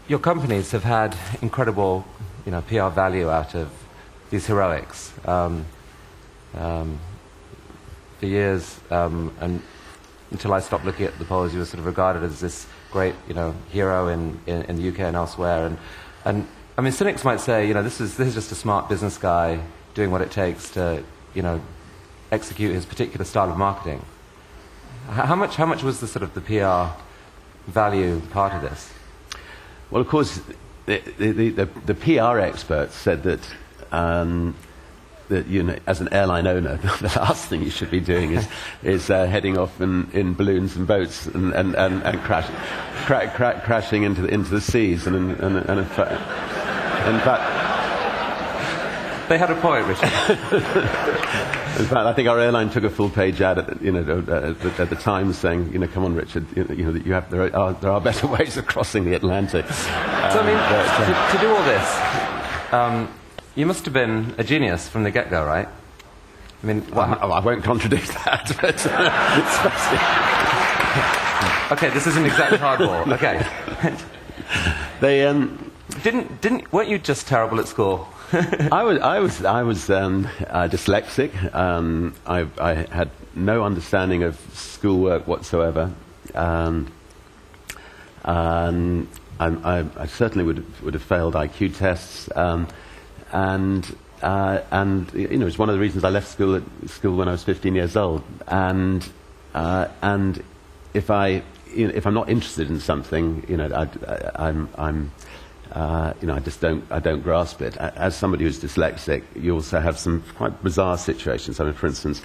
your companies have had incredible, PR value out of these heroics for years, and until I stopped looking at the polls, you were sort of regarded as this great, hero in the UK and elsewhere. And I mean, cynics might say, this is just a smart business guy doing what it takes to, execute his particular style of marketing. How much was the sort of the PR value part of this? Well, of course, the PR experts said that as an airline owner, the last thing you should be doing is heading off in balloons and boats and crashing into the seas. And in fact, they had a point, Richard. In fact, I think our airline took a full-page ad at the Times saying, "Come on, Richard, there are better ways of crossing the Atlantic." So I mean, to do all this, you must have been a genius from the get-go, right? I mean, I won't contradict that. But okay, this isn't exactly hardball. Okay. They weren't you just terrible at school? I was dyslexic. I had no understanding of schoolwork whatsoever. I certainly would have failed IQ tests. And it's one of the reasons I left school when I was 15 years old. And if I'm not interested in something, I don't grasp it. As somebody who's dyslexic, you also have some quite bizarre situations. I mean, for instance,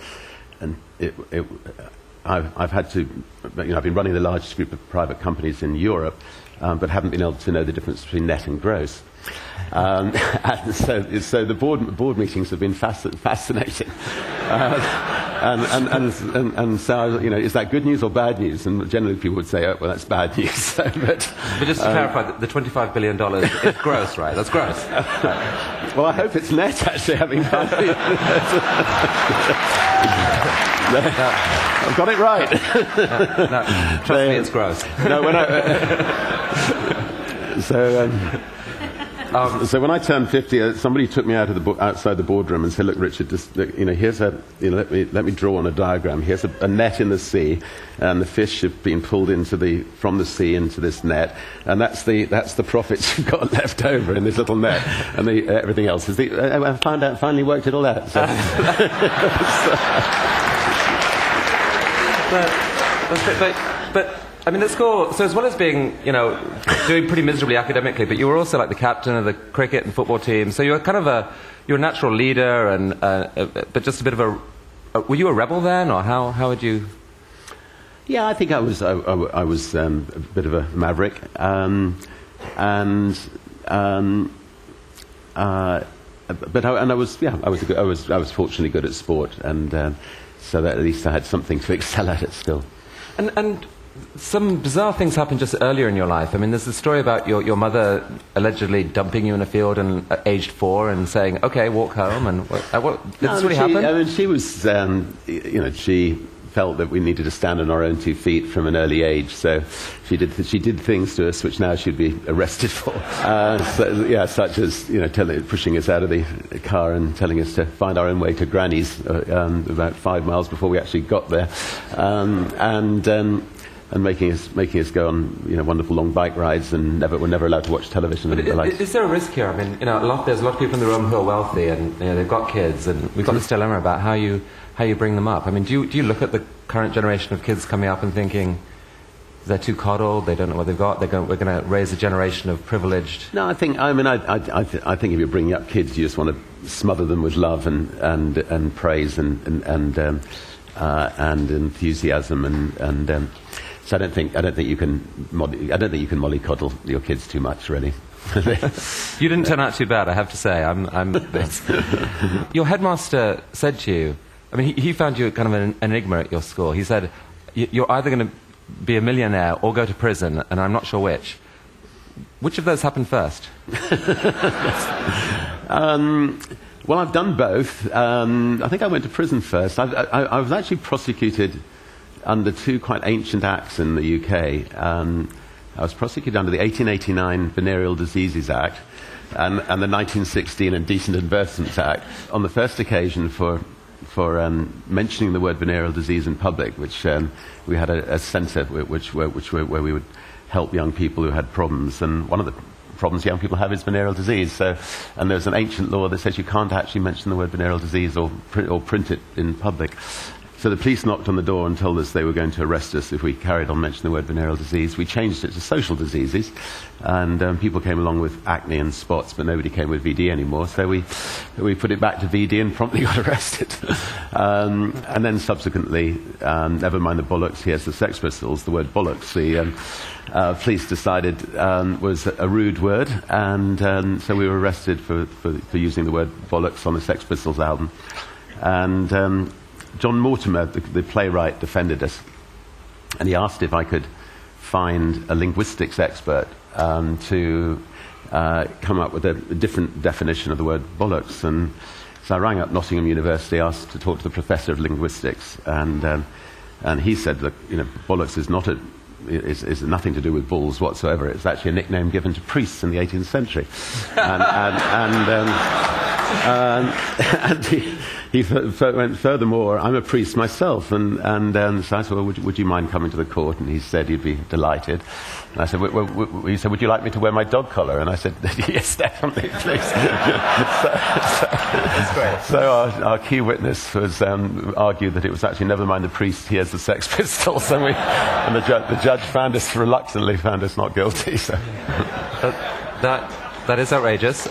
I've had to, I've been running the largest group of private companies in Europe, but haven't been able to know the difference between net and gross. And so the board meetings have been fascinating. And so, is that good news or bad news? And generally people would say, oh, well, that's bad news. But just to clarify, the $25 billion is gross, right? That's gross. Well, I hope it's net, actually, having finally... I've got it right. No, trust me, it's gross. No, when So when I turned 50, somebody took me outside the boardroom and said, "Look, Richard, let me draw on a diagram. Here's a net in the sea, and the fish have been pulled from the sea into this net, and that's the profits you've got left over in this little net, and everything else is I finally worked it all out." So. But I mean, at school, so as well as being, doing pretty miserably academically, but you were also like the captain of the cricket and football team. So you were kind of you're a natural leader, but just a bit of were you a rebel then, or how would you? Yeah, I think I was a bit of a maverick, but I was fortunately good at sport, and so that at least I had something to excel at still. And some bizarre things happened just earlier in your life. I mean, there's a story about your mother allegedly dumping you in a field aged 4 and saying, "Okay, walk home." And did this really happen? I mean, she was, she felt that we needed to stand on our own 2 feet from an early age. So she did things to us which now she'd be arrested for. Such as pushing us out of the car and telling us to find our own way to Granny's about 5 miles before we actually got there, and making us go on wonderful long bike rides, and we're never allowed to watch television. But is there a risk here? I mean, there's a lot of people in the room who are wealthy, and they've got kids, and we've got this dilemma about how you bring them up. I mean, do you look at the current generation of kids coming up and thinking they're too coddled, they don't know what they've got, we're going to raise a generation of privileged? No, I think if you're bringing up kids, you just want to smother them with love and praise and enthusiasm and. So I don't think you can mollycoddle your kids too much, really. You didn't turn out too bad, I have to say. Your headmaster said to you, I mean, he found you kind of an enigma at your school. He said, "You're either going to be a millionaire or go to prison, and I'm not sure which." Which of those happened first? Well, I've done both. I think I went to prison first. I was actually prosecuted under 2 quite ancient acts in the UK. I was prosecuted under the 1889 Venereal Diseases Act and the 1916 Indecent Advertisement Act. On the first occasion for mentioning the word venereal disease in public, which we had a centre where we would help young people who had problems, and one of the problems young people have is venereal disease. And there's an ancient law that says you can't actually mention the word venereal disease or print it in public. So the police knocked on the door and told us they were going to arrest us if we carried on mentioning the word venereal disease. We changed it to social diseases, and people came along with acne and spots, but nobody came with VD anymore. So we put it back to VD and promptly got arrested. And then subsequently, never mind the bollocks, here's the Sex Pistols, the word bollocks. The police decided was a rude word, and so we were arrested for using the word bollocks on the Sex Pistols album. And John Mortimer, the playwright, defended us, and he asked if I could find a linguistics expert to come up with a different definition of the word bollocks. And so I rang up Nottingham University, asked to talk to the professor of linguistics, and he said that bollocks is not is nothing to do with bulls whatsoever. It's actually a nickname given to priests in the 18th century. And he went furthermore, I'm a priest myself, and so I said, well, would you mind coming to the court? And he said he'd be delighted. And I said, he said, would you like me to wear my dog collar? And I said, yes, definitely, please. So our key witness was argued that it was actually never mind the priest, here's the Sex Pistols, and the judge reluctantly found us not guilty. So that is outrageous.